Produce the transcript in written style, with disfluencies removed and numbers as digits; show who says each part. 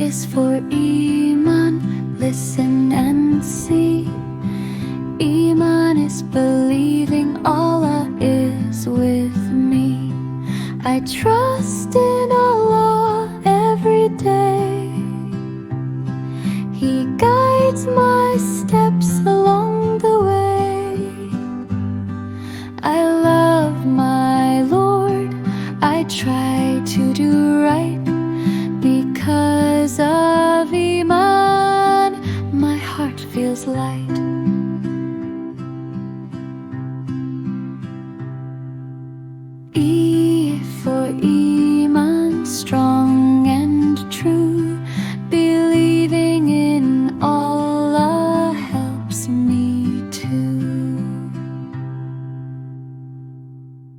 Speaker 1: is for Īmān, listen and see. Īmān is believing Allah is with me. I trust in Allah every day. He guides my steps along the way. I love my Lord, I try to do right.